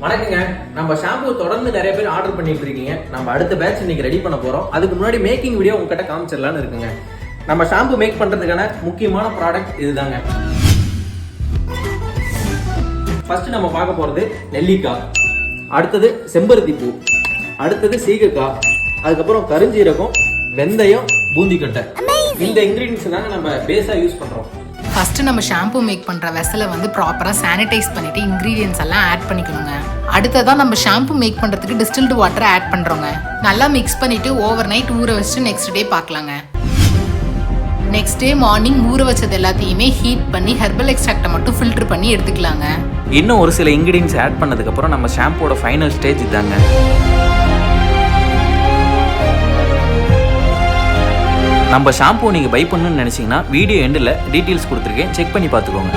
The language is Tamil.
வணக்கங்க. நம்ம ஷாம்பு தொடர்ந்து நிறைய பேர் ஆர்டர் பண்ணிட்டு இருக்கீங்க. நம்ம அடுத்த பேட்ச் இன்னைக்கு ரெடி பண்ண போறோம். அதுக்கு முன்னாடி மேக்கிங் வீடியோ உங்ககிட்ட காமிச்சிடலான்னு இருக்குங்க. நம்ம ஷாம்பு மேக் பண்றதுக்கான முக்கியமான ப்ராடக்ட் இதுதாங்க. ஃபர்ஸ்ட் நம்ம பார்க்க போறது நெல்லிக்காய், அடுத்தது செம்பருத்தி பூ, அடுத்தது சீகக்காய், அதுக்கப்புறம் கருஞ்சீரகம், வெந்தயம், பூந்திக்கட்டை. இந்த இன்கிரீடியன்ஸ் தாங்க நம்ம பேஸா யூஸ் பண்றோம். ஃபர்ஸ்ட் நம்ம ஷாம்பு மேக் பண்ற வெசலை வந்து ப்ராப்பரா சானிடைஸ் பண்ணிட்டு இன்கிரீடியன்ஸ் எல்லாம் ஆட் பண்ணிக்கணுங்க. அடுத்ததா நம்ம ஷாம்பு மேக் பண்றதுக்கு டிஸ்டில்டு வாட்டர் ஆட் பண்றோங்க. நல்லா மிக்ஸ் பண்ணிட்டு ஓவர் நைட் ஊற வச்சுட்டு நெக்ஸ்ட் டே பார்க்கலாங்க. நெக்ஸ்ட் டே மார்னிங் ஊற வச்சது எல்லாத்தையுமே ஹீட் பண்ணி ஹெர்பல் எக்ஸ்ட்ராக்டை மட்டும் ஃபில்டர் பண்ணி எடுத்துக்கலாங்க. இன்னும் ஒரு சில இன்கிரீடியன்ஸ் ஆட் பண்ணதுக்கப்புறம் நம்ம ஷாம்போட ஃபைனல் ஸ்டேஜ் இதாங்க. நம்ம ஷாம்பு நீங்கள் பை பண்ணணும்னு நினச்சிங்கன்னா வீடியோ எண்டில் டீட்டெயில்ஸ் கொடுத்துருக்கேன், செக் பண்ணி பார்த்துக்கோங்க.